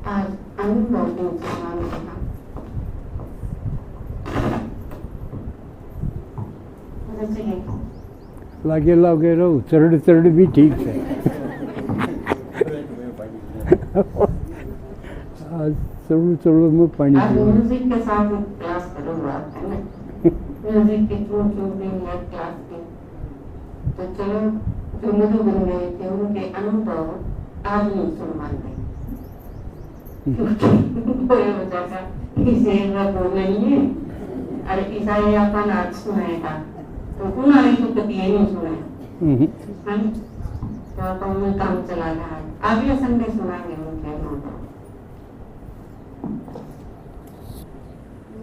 आज अनुभव दिन समान रहा। लागे लागे रहो, चरड़ चरड़ भी ठीक है। आज चढ़ू चढ़ू में पानी म्यूजिक के साथ क्लास करूँगा, है ना? म्यूजिक के थ्रू जो भी मैं क्लास की, तो चलो जो मधु बन गए थे उनके अनुभव आज नहीं सुन पाते, कोई वजह का इसे वो नहीं है। अरे ईसाई अपन आज सुनाएगा तो उन्होंने तो कभी ये नहीं सुना, तो अपन काम चला रहा है। अगले संडे सुनाएंगे उनके अनुभव।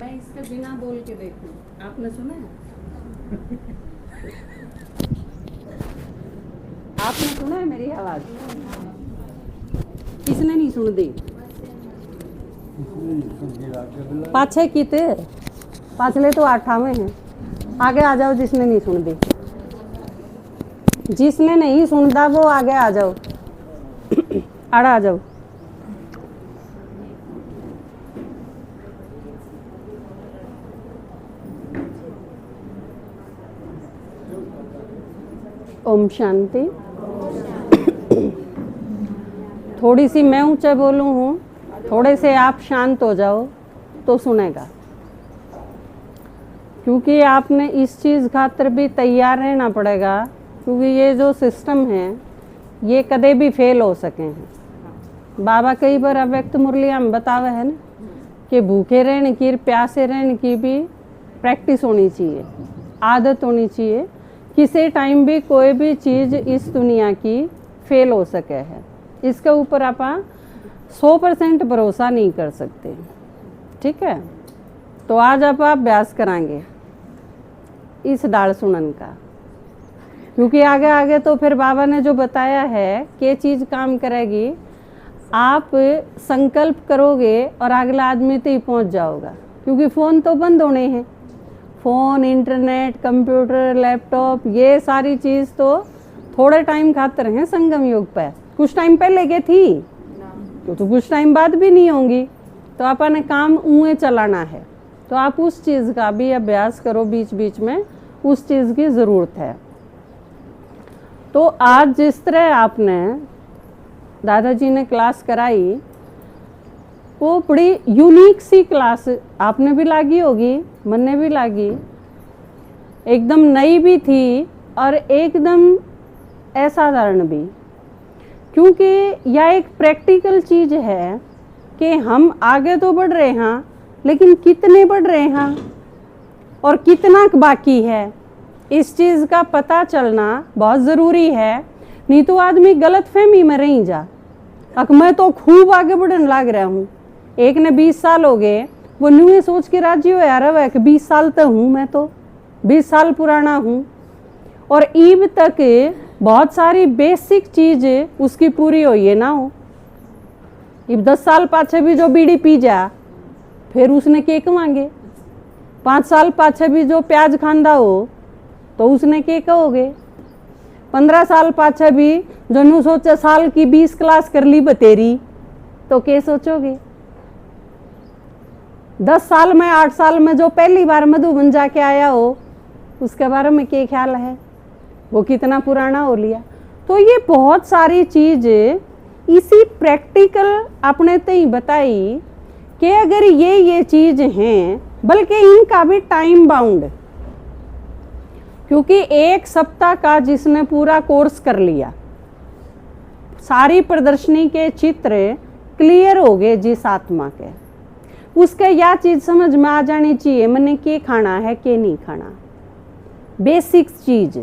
मैं इसके बिना बोल के देखूं, आपने सुना है? आपने सुना है मेरी आवाज? किसने नहीं सुन दी? पाछे की थे, पाछले तो 8वें हैं। आगे आ जाओ जिसने नहीं सुन दी। जिसने नहीं सुनता वो आगे आ जाओ, आड़ा आ जाओ। ओम शांति। थोड़ी सी मैं ऊंचे बोलूं हूँ, थोड़े से आप शांत हो जाओ तो सुनेगा, क्योंकि आपने इस चीज़ खातर भी तैयार रहना पड़ेगा, क्योंकि ये जो सिस्टम है ये कदे भी फेल हो सके हैं। बाबा कई बार अव्यक्त मुरलिया में बतावे है ना कि भूखे रहने की, प्यासे रहने की भी प्रैक्टिस होनी चाहिए, आदत होनी चाहिए। किसी टाइम भी कोई भी चीज़ इस दुनिया की फेल हो सके है, इसके ऊपर आप 100% भरोसा नहीं कर सकते। ठीक है, तो आज आप अभ्यास कराएंगे इस डाल सुनन का, क्योंकि आगे आगे तो फिर बाबा ने जो बताया है कि चीज़ काम करेगी। आप संकल्प करोगे और अगला आदमी तो ही पहुंच जाओगा, क्योंकि फ़ोन तो बंद होने हैं। फ़ोन, इंटरनेट, कंप्यूटर, लैपटॉप, ये सारी चीज़ तो थोड़े टाइम खातर हैं संगम युग पर। कुछ टाइम पहले के थी तो कुछ टाइम बाद भी नहीं होंगी, तो अपन काम उए चलाना है। तो आप उस चीज़ का भी अभ्यास करो, बीच बीच में उस चीज़ की ज़रूरत है। तो आज जिस तरह आपने दादाजी ने क्लास कराई, वो बड़ी यूनिक सी क्लास आपने भी लागी होगी, मन ने भी लागी, एकदम नई भी थी और एकदम असाधारण भी, क्योंकि यह एक प्रैक्टिकल चीज़ है कि हम आगे तो बढ़ रहे हैं, लेकिन कितने बढ़ रहे हैं और कितना बाकी है, इस चीज़ का पता चलना बहुत ज़रूरी है। नहीं तो आदमी गलत फहमी में रह जा, अब मैं तो खूब आगे बढ़ने लग रहा हूँ। एक ने 20 साल हो गए, वो न्यू ये सोच के राजी हो यार है कि 20 साल तो हूँ, मैं तो 20 साल पुराना हूँ, और ईब तक बहुत सारी बेसिक चीज़ उसकी पूरी हुई है ना हो। इब 10 साल पाछे भी जो बीड़ी पी जा, फिर उसने केक मांगे। 5 साल पाछे भी जो प्याज खांदा हो तो उसने के कहोगे। 15 साल पाछे भी जो नू सोचे साल की 20 क्लास कर ली बतेरी, तो के सोचोगे। 10 साल में, 8 साल में जो पहली बार मधुबन जाके आया हो, उसके बारे में क्या ख्याल है, वो कितना पुराना हो लिया। तो ये बहुत सारी चीज़ इसी प्रैक्टिकल अपने ते ही बताई कि अगर ये चीज़ हैं, बल्कि इनका भी टाइम बाउंड, क्योंकि 1 सप्ताह का जिसने पूरा कोर्स कर लिया, सारी प्रदर्शनी के चित्र क्लियर हो गए जिस आत्मा के, उसके यह चीज़ समझ में आ जानी चाहिए मैंने के खाना है के नहीं खाना। बेसिक चीज़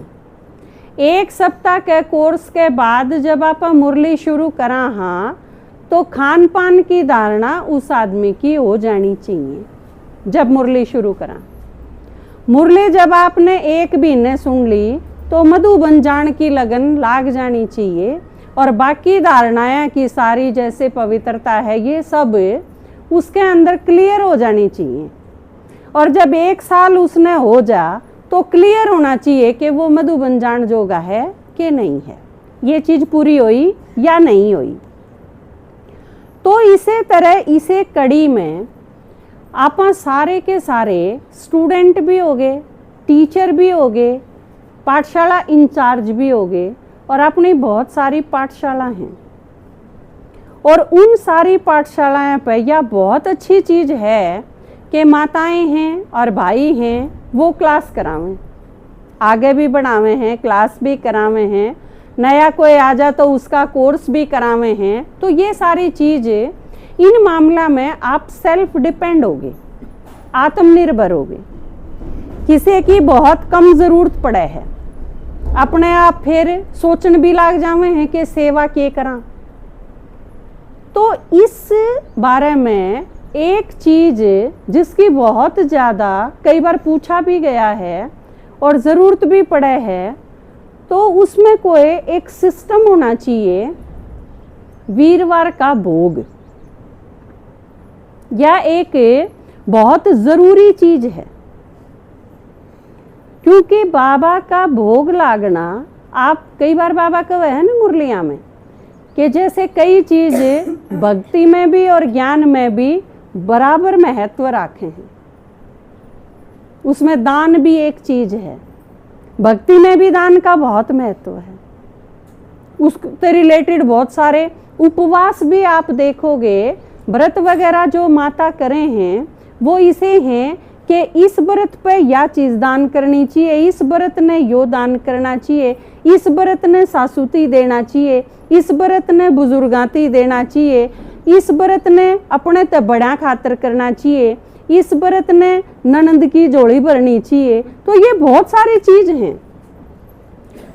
1 सप्ताह के कोर्स के बाद जब आप मुरली शुरू करा, हाँ, तो खान पान की धारणा उस आदमी की हो जानी चाहिए। जब मुरली शुरू करा, मुरली जब आपने 1 महीने सुन ली तो मधुबन जान की लगन लाग जानी चाहिए, और बाकी धारणाएं की सारी जैसे पवित्रता है ये सब उसके अंदर क्लियर हो जानी चाहिए। और जब 1 साल उसने हो जा तो क्लियर होना चाहिए कि वो मधुबन जान जोगा है कि नहीं है, ये चीज़ पूरी हुई या नहीं हुई। तो इसे तरह इसे कड़ी में आप सारे के सारे स्टूडेंट भी हो गए, टीचर भी हो गए, पाठशाला इंचार्ज भी हो गए, और अपनी बहुत सारी पाठशाला हैं, और उन सारी पाठशालाएं पर यह बहुत अच्छी चीज़ है कि माताएं हैं और भाई हैं वो क्लास करावें, आगे भी बढ़ावे हैं, क्लास भी करावे हैं, नया कोई आ जा तो उसका कोर्स भी करावे हैं। तो ये सारी चीज़ें इन मामला में आप सेल्फ डिपेंड होगे, आत्मनिर्भर होगे। किसी की बहुत कम ज़रूरत पड़े है, अपने आप फिर सोचने भी लाग जावे हैं कि सेवा के करा। तो इस बारे में एक चीज़ जिसकी बहुत ज़्यादा कई बार पूछा भी गया है और ज़रूरत भी पड़े है, तो उसमें कोई एक सिस्टम होना चाहिए। वीरवार का भोग यह एक बहुत ज़रूरी चीज़ है, क्योंकि बाबा का भोग लागना, आप कई बार बाबा कहे है ना मुरलिया में कि जैसे कई चीज़ें भक्ति में भी और ज्ञान में भी बराबर महत्व रखे हैं, उसमें दान भी एक चीज़ है, भक्ति में भी दान का बहुत महत्व है। उससे रिलेटेड बहुत सारे उपवास भी आप देखोगे, व्रत वगैरह जो माता करें हैं वो इसे हैं कि इस व्रत पे यह चीज़ दान करनी चाहिए, इस व्रत ने यो दान करना चाहिए, इस व्रत ने सासुती देना चाहिए, इस व्रत ने बुजुर्गाती देना चाहिए, इस व्रत ने अपने ते बड़ा खातर करना चाहिए, इस व्रत ने ननंद की जोड़ी भरनी चाहिए। तो ये बहुत सारी चीज़ हैं।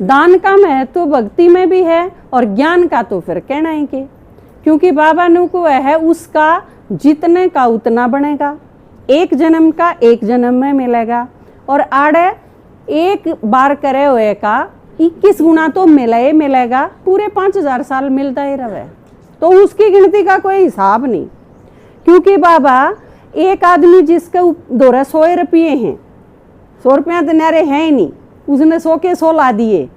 दान का महत्व भक्ति में भी है और ज्ञान का तो फिर कहना ही के, क्योंकि बाबा नु को है उसका जितने का उतना बनेगा, एक जन्म का एक जन्म में मिलेगा, और आड़े एक बार करे हुए का 21 गुना तो मिलेगा, पूरे 5000 साल मिलता ही रहे, तो उसकी गिनती का कोई हिसाब नहीं। क्योंकि बाबा एक आदमी जिसके दौरा 100 रुपये हैं, 100 रुपया तो नारे हैं ही नहीं, उसने 100 के 100 ला दिए,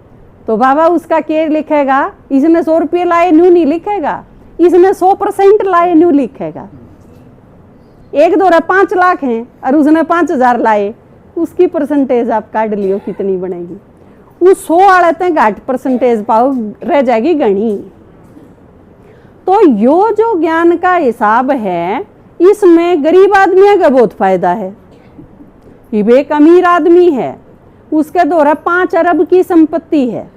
तो बाबा उसका क्या लिखेगा? इसने 100 रुपये लाए न्यू नहीं लिखेगा, इसने 100% लाए न्यू लिखेगा। एक दौरा 5 लाख हैं और उसने 5000 लाए, उसकी परसेंटेज आप काट लियो कितनी बनेगी। उस 100 वाले तक घाट परसेंटेज पाओ, रह जाएगी गणी। तो यो जो ज्ञान का हिसाब है, इसमें गरीब आदमियों का बहुत फायदा है। एक अमीर आदमी है, उसके द्वारा 5 अरब की संपत्ति है,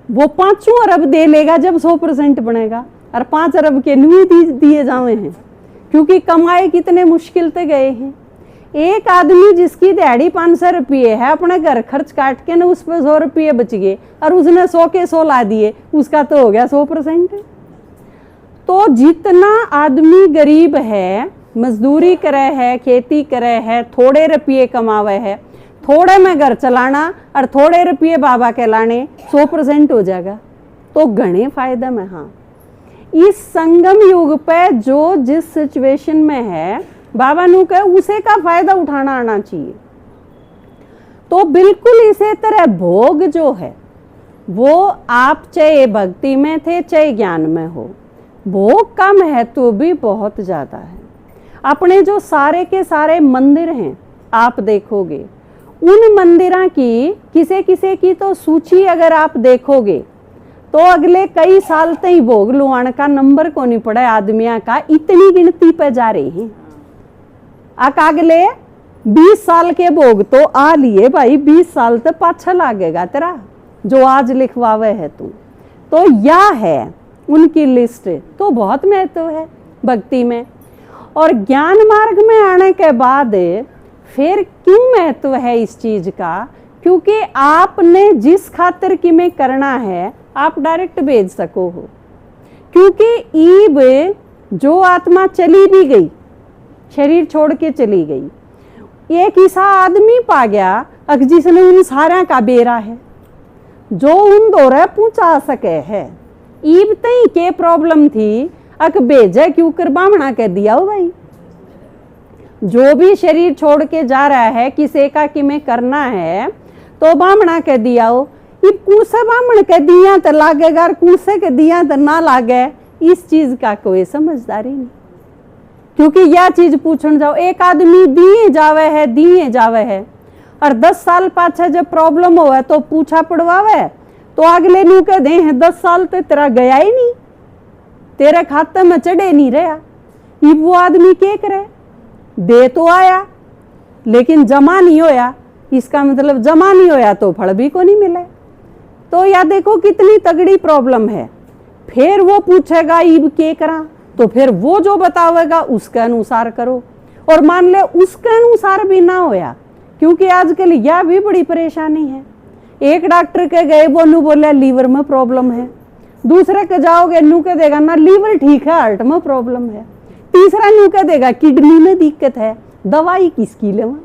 वो 5 अरब दे लेगा जब 100% बनेगा, और 5 अरब के न्यू दिए जावे हैं, क्योंकि कमाए कितने मुश्किल से गए हैं। एक आदमी जिसकी दिहाड़ी 500 रुपये है, अपने घर खर्च काट के ना उस पर 100 रुपये बच गए और उसने 100 के 100 ला दिए, उसका तो हो गया 100%। तो जितना आदमी गरीब है, मजदूरी करे है, खेती करे है, थोड़े रुपये कमावे है, थोड़े में घर चलाना और थोड़े रुपये बाबा के लाने 100% हो जाएगा, तो घने फायदे में। हाँ, इस संगम युग पे जो जिस सिचुएशन में है, बाबा नु कहे उसे का फायदा उठाना आना चाहिए। तो बिल्कुल इसी तरह भोग जो है वो आप चाहे भक्ति में थे चाहे ज्ञान में हो, भोग का महत्व भी बहुत ज़्यादा है। अपने जो सारे के सारे मंदिर हैं आप देखोगे, उन मंदिरों की किसी किसी की तो सूची अगर आप देखोगे तो अगले कई साल तक भोग लुआने का नंबर को नहीं पड़ा आदमियों का, इतनी गिनती पे जा रही है। अगले 20 साल के भोग तो आ लिए भाई, 20 साल तक पाछा लागेगा तेरा जो आज लिखवावे है तू। तो यह है उनकी लिस्ट, तो बहुत महत्व है भक्ति में। और ज्ञान मार्ग में आने के बाद फिर क्यों महत्व है इस चीज का? क्योंकि आपने जिस खातिर की में करना है आप डायरेक्ट भेज सको हो। क्योंकि ईब जो आत्मा चली भी गई, शरीर छोड़ के चली गई, एक ऐसा आदमी पा गया जिसने उन सारा का बेरा है, जो उन दौरे पहुंचा सके है। ईब तई के प्रॉब्लम थी, अक भेजे क्यों कर बामणा कह दिया हो भाई। जो भी शरीर छोड़ के जा रहा है, किसी का कि में करना है तो बामणा कह दिया हो। इब कूसे बामण कह दिया तो लागेगा, कूसे कह दिया तो ना लागे, इस चीज का कोई समझदारी नहीं। क्योंकि यह चीज पूछने जाओ, एक आदमी दिए जावे है और 10 साल पाछे जब प्रॉब्लम होवे तो पूछा पड़वावे, तो अगले नु कह दे 10 साल तो तेरा गया ही नहीं, तेरे खाते में चढ़े नहीं रहा। वो आदमी क्या करे, दे तो आया लेकिन जमा नहीं होया, इसका मतलब जमा नहीं होया तो फल भी को नहीं मिले। तो या देखो कितनी तगड़ी प्रॉब्लम है। फिर वो पूछेगा ईब के करा, तो फिर वो जो बतावेगा उसके अनुसार करो। और मान ले उसके अनुसार भी ना होया, क्योंकि आजकल यह भी बड़ी परेशानी है। एक डॉक्टर के गए, वो नु बोले लीवर में प्रॉब्लम है, दूसरे के जाओगे नु के देगा ना लीवर ठीक है हार्ट में प्रॉब्लम है, तीसरा नु के देगा किडनी में दिक्कत है, दवाई किसकी लेवा।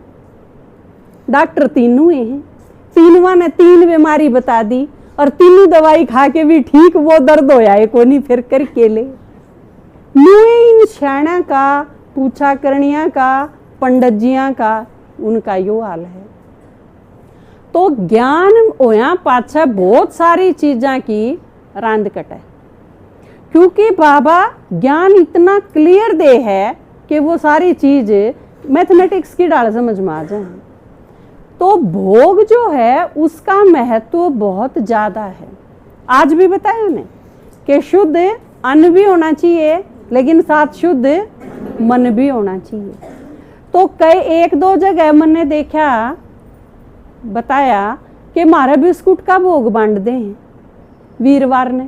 डॉक्टर तीनों हैं, तीनों ने 3 बीमारी बता दी और तीनों दवाई खा के भी ठीक वो दर्द होया है को नहीं फिर करके ले। इन श्याणा का, पूछा करनिया का, पंडित जिया का, उनका यो हाल है। तो ज्ञान होया पाछा बहुत सारी चीजा की रांद कटे, क्योंकि बाबा ज्ञान इतना क्लियर दे है कि वो सारी चीज मैथमेटिक्स की डाल समझ में आ जाए। तो भोग जो है उसका महत्व बहुत ज्यादा है। आज भी बताया मैंने कि शुद्ध अन्न भी होना चाहिए, लेकिन साथ शुद्ध मन भी होना चाहिए। तो कई 1-2 जगह मैंने देखा, बताया कि मारे बिस्कुट का भोग बांट दे हैं वीरवार ने,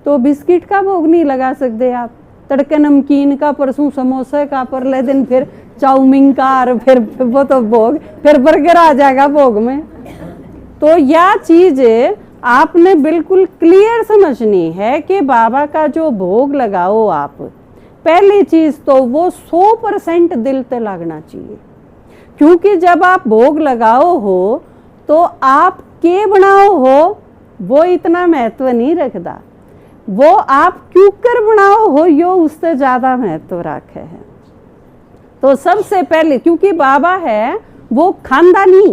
तो बिस्किट का भोग नहीं लगा सकते आप, तड़के नमकीन का, परसों समोसे का, परले दिन फिर चाउमीन का, और फिर वो तो भोग, फिर बर्गर आ जाएगा भोग में। तो यह चीज आपने बिल्कुल क्लियर समझनी है कि बाबा का जो भोग लगाओ आप, पहली चीज तो वो 100% दिल पे लगना चाहिए। क्योंकि जब आप भोग लगाओ हो तो आप के बनाओ हो वो इतना महत्व नहीं रखता, वो आप क्यों कर बनाओ हो यो उससे ज्यादा महत्व रखे है। तो सबसे पहले क्योंकि बाबा है वो खानदानी,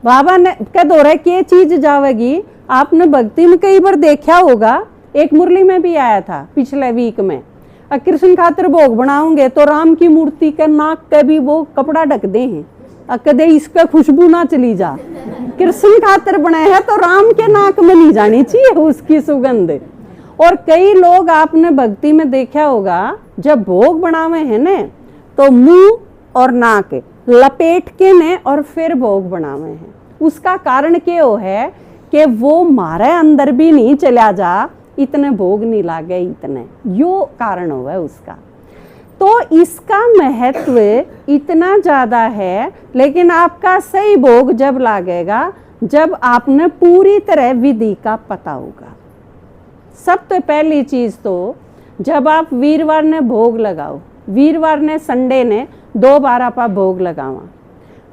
बाबा ने कह दो रहे कि चीज जावेगी। आपने भक्ति में कई बार देखा होगा, एक मुरली में भी आया था पिछले वीक में, कृष्ण खातिर भोग बनाओगे तो राम की मूर्ति के नाक के भी वो कपड़ा ढक दे हैं, कदे इसका खुशबू ना चली जा। कृष्ण खातिर बनाए हैं तो राम के नाक में नहीं जानी चाहिए उसकी सुगंध। और कई लोग आपने भक्ति में देखा होगा, जब भोग बनावे हैं ने तो मुंह और नाक लपेट के ने और फिर भोग बनावे हैं। उसका कारण क्या है कि वो मारे अंदर भी नहीं चला जा, इतने भोग नहीं लागे, इतने यो कारण हुआ है उसका। तो इसका महत्व इतना ज्यादा है। लेकिन आपका सही भोग जब लागेगा जब आपने पूरी तरह विधि का पता होगा। सबसे पहली चीज तो जब आप वीरवार ने भोग लगाओ, वीरवार ने संडे ने 2 बार आप भोग लगावा,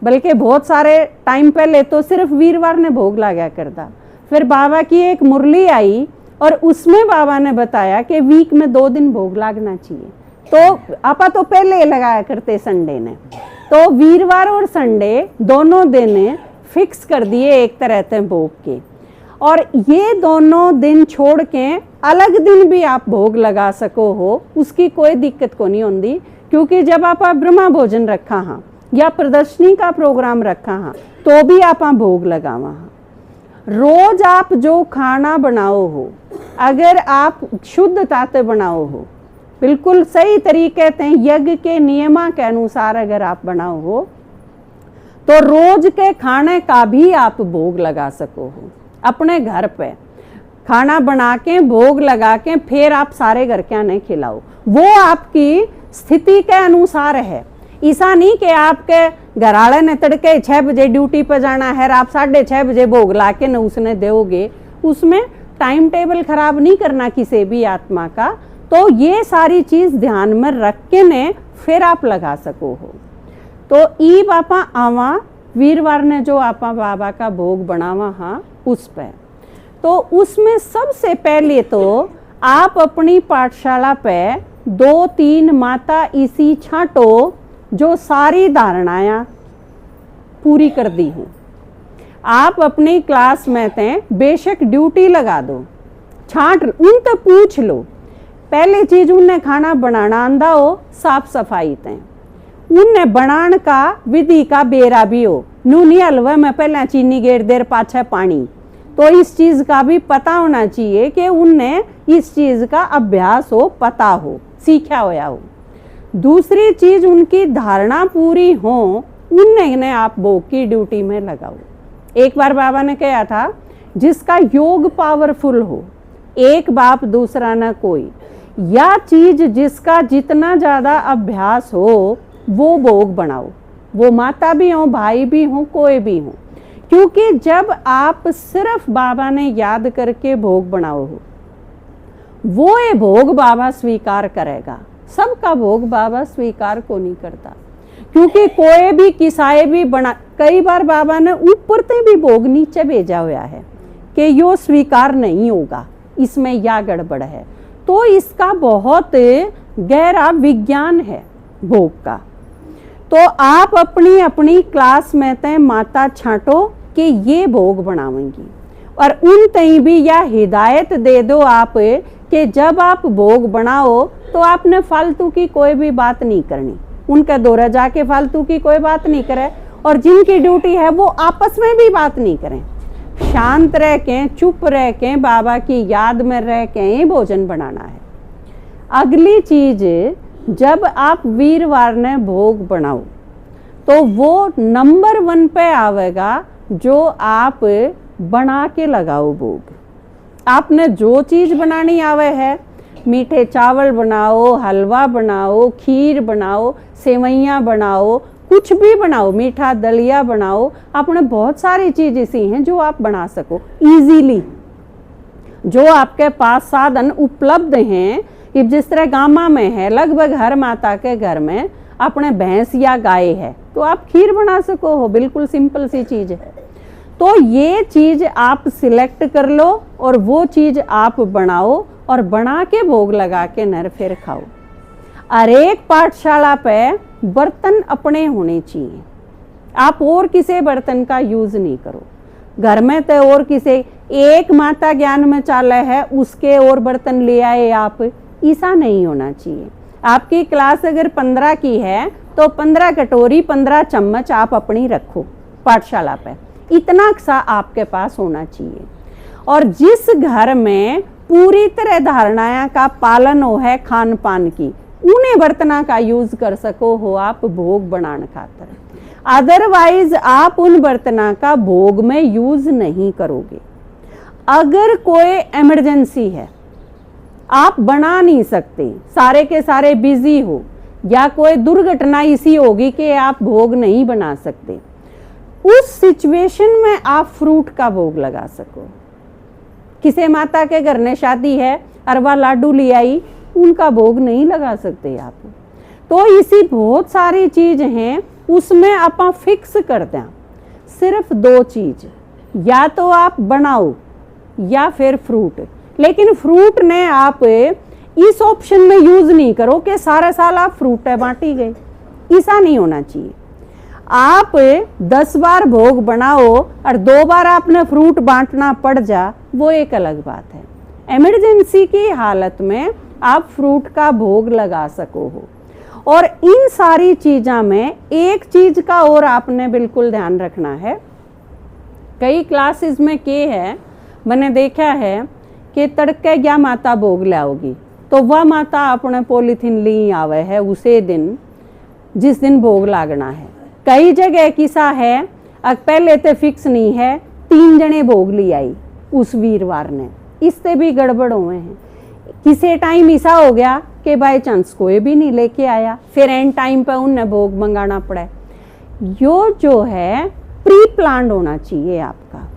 बल्कि बहुत सारे टाइम पहले तो सिर्फ वीरवार ने भोग लगा करता। फिर बाबा की एक मुरली आई और उसमें बाबा ने बताया कि वीक में 2 दिन भोग लागना चाहिए। तो आपा तो पहले लगाया करते संडे ने, तो वीरवार और संडे दोनों दिन फिक्स कर दिए एक तरह से भोग के। और ये दोनों दिन छोड़ के अलग दिन भी आप भोग लगा सको हो, उसकी कोई दिक्कत को नहीं होती। क्योंकि जब आप ब्रह्मा भोजन रखा हाँ या प्रदर्शनी का प्रोग्राम रखा हाँ तो भी आप भोग लगावा हाँ। रोज आप जो खाना बनाओ हो, अगर आप शुद्धता से बनाओ हो, बिल्कुल सही तरीके से यज्ञ के नियमा के अनुसार अगर आप बनाओ हो, तो रोज के खाने का भी आप भोग लगा सको हो। अपने घर पे खाना बना के भोग लगा के फिर आप सारे घर के आने खिलाओ, वो आपकी स्थिति के अनुसार है। ऐसा नहीं कि आपके घर वाले ने तड़के 6 बजे ड्यूटी पर जाना है, आप 6:30 बजे भोग ला के न उसने दोगे, उसमें टाइम टेबल खराब नहीं करना किसी भी आत्मा का। तो ये सारी चीज ध्यान में रख के ने फिर आप लगा सको हो। तो ई बापा आवा वीरवार ने जो आपा बाबा का भोग बनावा हाँ उस पे, तो उसमें सबसे पहले तो आप अपनी पाठशाला पे 2-3 माता इसी छांटो जो सारी धारणाएं पूरी कर दी हूँ। आप अपनी क्लास में थे बेशक ड्यूटी लगा दो, छांट उनसे पूछ लो। पहले चीज उन्हें खाना बनाना आंदा हो, साफ सफाई तय उन्हें बनान का विधि का बेरा भी हो। नूनी हलवे में पहले चीनी गेर देर पाछे पानी, तो इस चीज का भी पता होना चाहिए कि उन्हें इस चीज का अभ्यास हो, पता हो, सीखा होया हो। दूसरी चीज उनकी धारणा पूरी हो, उन्हें आप भोग की ड्यूटी में लगाओ। एक बार बाबा ने कहा था, जिसका योग पावरफुल हो, एक बाप दूसरा न कोई, या चीज जिसका जितना ज्यादा अभ्यास हो वो भोग बनाओ। वो माता भी हो, भाई भी हो, कोई भी हो, क्योंकि जब आप सिर्फ बाबा ने याद करके भोग बनाओ हो, वो ये भोग बाबा स्वीकार करेगा। सबका भोग बाबा स्वीकार को नहीं करता, क्योंकि कोई भी किसाए भी बना, कई बार बाबा ने ऊपर से भी भोग नीचे भेजा हुआ है कि यो स्वीकार नहीं होगा, इसमें या गड़बड़ है। तो इसका बहुत गहरा विज्ञान है भोग का। तो आप अपनी अपनी क्लास में तय माता छांटो कि ये भोग बनावेंगी, और उन तई भी या हिदायत दे दो आप कि जब आप भोग बनाओ तो आपने फालतू की कोई भी बात नहीं करनी, उनका दौरा जाके फालतू की कोई बात नहीं करे, और जिनकी ड्यूटी है वो आपस में भी बात नहीं करें। शांत रह के, चुप रह के, बाबा की याद में रह के ही भोजन बनाना है। अगली चीज, जब आप वीरवार ने भोग बनाओ तो वो नंबर 1 पे आवेगा, जो आप बना के लगाओ भोग। आपने जो चीज बनानी आवे है, मीठे चावल बनाओ, हलवा बनाओ, खीर बनाओ, सेवैयाँ बनाओ, कुछ भी बनाओ, मीठा दलिया बनाओ, आपने बहुत सारी चीज ऐसी हैं जो आप बना सको इजीली, जो आपके पास साधन उपलब्ध हैं। कि जिस तरह गामा में है, लगभग हर माता के घर में अपने भैंस या गाय है, तो आप खीर बना सको हो, बिल्कुल सिंपल सी चीज है। तो ये चीज आप सिलेक्ट कर लो और वो चीज आप बनाओ, और बना के भोग लगा के नर फिर खाओ। हर एक पाठशाला पे बर्तन अपने होने चाहिए, आप और किसी बर्तन का यूज नहीं करो। घर में तो और किसी एक माता ज्ञान में चाले है, उसके और बर्तन ले आए आप, ऐसा नहीं होना चाहिए। आपकी क्लास अगर 15 की है तो 15 कटोरी 15 चम्मच आप अपनी रखो पाठशाला पे, इतना सा आपके पास होना चाहिए। और जिस घर में पूरी तरह धारणाएं का पालन हो है खान पान की, उन्हें बर्तना का यूज कर सको हो आप भोग बनाने खातर। अदरवाइज आप उन बर्तना का भोग में यूज नहीं करोगे। अगर कोई इमरजेंसी है, आप बना नहीं सकते, सारे के सारे बिजी हो, या कोई दुर्घटना ऐसी होगी कि आप भोग नहीं बना सकते, उस सिचुएशन में आप फ्रूट का भोग लगा सको। किसी माता के घर ने शादी है, अरवा लाडू ले आई, उनका भोग नहीं लगा सकते आप। तो इसी बहुत सारी चीज हैं, उसमें आप फिक्स करते हैं सिर्फ 2 चीज, या तो आप बनाओ या फिर फ्रूट। लेकिन फ्रूट ने आप इस ऑप्शन में यूज नहीं करो कि सारे साल आप फ्रूट बांटी गए, ऐसा नहीं होना चाहिए। आप 10 बार भोग बनाओ और 2 बार आपने फ्रूट बांटना पड़ जा, वो एक अलग बात है। इमरजेंसी की हालत में आप फ्रूट का भोग लगा सको हो। और इन सारी चीज़ों में एक चीज का और आपने बिल्कुल ध्यान रखना है। कई क्लासेस में क्या है, मैंने देखा है कि तड़के या माता भोग लाओगी तो वह माता अपने पॉलीथीन ली आवे है उसे दिन जिस दिन भोग लागना है। कई जगह किसा है, पहले तो फिक्स नहीं है, 3 जने भोग ली आई उस वीरवार ने, इससे भी गड़बड़ हुए हैं। किसी टाइम ऐसा हो गया कि बाई चांस कोई भी नहीं लेके आया, फिर एंड टाइम पे उन्हें भोग मंगाना पड़ा। यो जो है प्री प्लान्ड होना चाहिए आपका,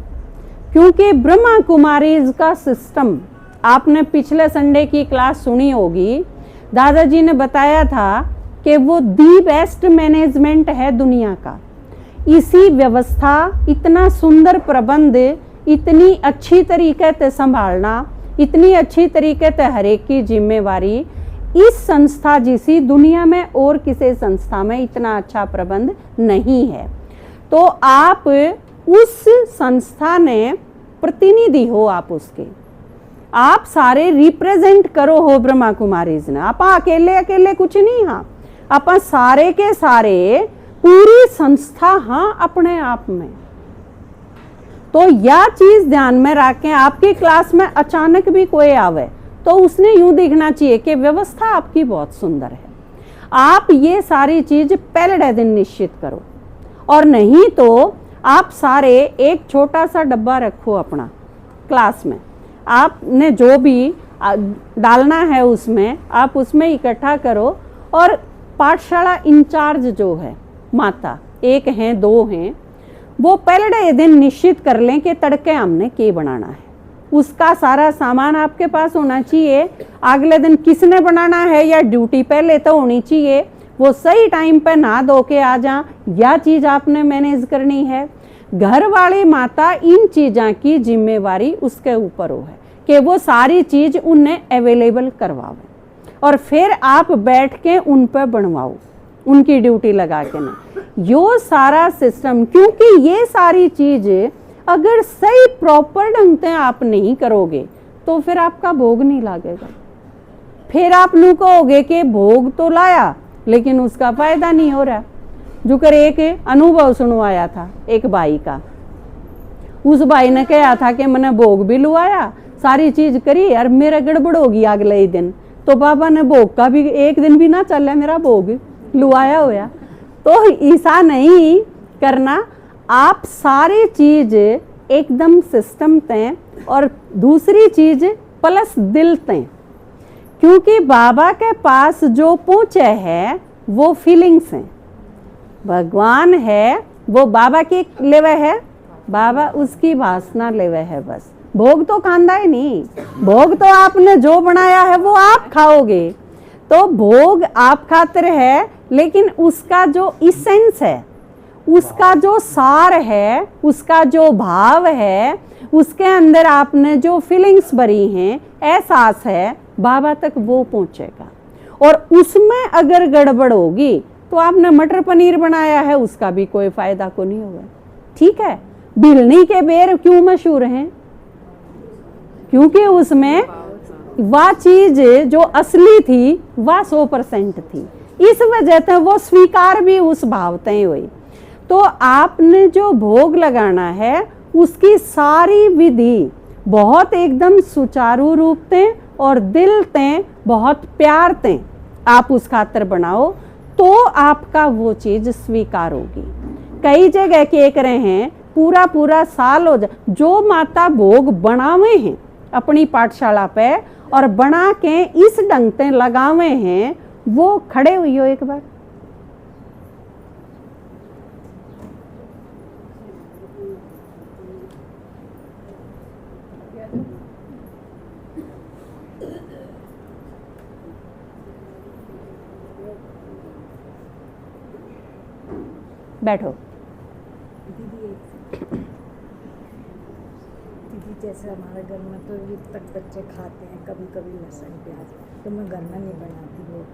क्योंकि ब्रह्मा कुमारीज का सिस्टम आपने पिछले संडे की क्लास सुनी होगी। दादाजी ने बताया था कि वो दी बेस्ट मैनेजमेंट है दुनिया का। इसी व्यवस्था, इतना सुंदर प्रबंध, इतनी अच्छी तरीके से संभालना, इतनी अच्छी तरीके से हर एक की जिम्मेवारी, इस संस्था जिसी दुनिया में और किसी संस्था में इतना अच्छा प्रबंध नहीं है। तो आप उस संस्था ने प्रतिनिधि हो, आप उसके, आप सारे रिप्रेजेंट करो हो ब्रह्मा कुमारीज ने। आप अकेले अकेले कुछ नहीं, हाँ आप सारे के सारे पूरी संस्था हाँ अपने आप में। तो यह चीज ध्यान में रखें, आपकी क्लास में अचानक भी कोई आवे तो उसने यूं दिखना चाहिए कि व्यवस्था आपकी बहुत सुंदर है। आप ये सारी चीज पहले दिन निश्चित करो, और नहीं तो आप सारे एक छोटा सा डब्बा रखो अपना क्लास में, आपने जो भी डालना है उसमें आप उसमें इकट्ठा करो। और पाठशाला इंचार्ज जो है माता, एक हैं दो हैं, वो पहले दिन निश्चित कर लें कि तड़के हमने क्या बनाना है, उसका सारा सामान आपके पास होना चाहिए। अगले दिन किसने बनाना है या ड्यूटी पहले तो होनी चाहिए, वो सही टाइम पे नहा धो के आ जा, यह चीज आपने मैनेज करनी है। घर वाली माता इन चीज़ों की जिम्मेवारी उसके ऊपर हो है कि वो सारी चीज उन्हें अवेलेबल करवावे, और फिर आप बैठ के उन पर बनवाओ, उनकी ड्यूटी लगा के ना यो सारा सिस्टम। क्योंकि ये सारी चीजें अगर सही प्रॉपर ढंग से आप नहीं करोगे तो फिर आपका भोग नहीं लगेगा। फिर आप नू कहोगे कि भोग तो लाया लेकिन उसका फायदा नहीं हो रहा। जो कर एक अनुभव सुनवाया था एक भाई का, उस भाई ने कहा था कि मैंने भोग भी लुआया, सारी चीज करी यार, मेरा गड़बड़ होगी अगले ही दिन। तो बाबा ने भोग का भी एक दिन भी ना चला, मेरा भोग लुआया होया। तो ऐसा नहीं करना, आप सारी चीज एकदम सिस्टम तें, और दूसरी चीज प्लस दिल तें। क्योंकि बाबा के पास जो पहुंचे है वो फीलिंग्स हैं, भगवान है वो बाबा की लेवे है, बाबा उसकी वासना लेवे है। बस भोग तो खांदा ही नहीं, भोग तो आपने जो बनाया है वो आप खाओगे। तो भोग आप खातिर है, लेकिन उसका जो इसेंस है, उसका जो सार है, उसका जो भाव है, उसके अंदर आपने जो फीलिंग्स भरी हैं, एहसास है, बाबा तक वो पहुंचेगा। और उसमें अगर गड़बड़ होगी तो आपने मटर पनीर बनाया है, उसका भी कोई फायदा को नहीं होगा। ठीक है, भिलनी के बेर क्यों मशहूर हैं? क्योंकि उसमें वह चीज जो असली थी वह 100% थी, इस वजह से वो स्वीकार भी उस भावते हुई। तो आपने जो भोग लगाना है उसकी सारी विधि बहुत एकदम सुचारू रूप से और दिल से बहुत प्यार से आप उस खातर बनाओ, तो आपका वो चीज स्वीकार होगी। कई जगह के रहे हैं पूरा पूरा साल हो जाए, जो माता भोग बनावे हैं अपनी पाठशाला पे और बना के इस ढंग से लगावे हैं, वो खड़े हुई हो एक बार। बैठो। दीदी जैसे हमारे घर में तो ये तक बच्चे खाते हैं कभी कभी लहसुन प्याज, तो मैं घर में नहीं बनाती लोग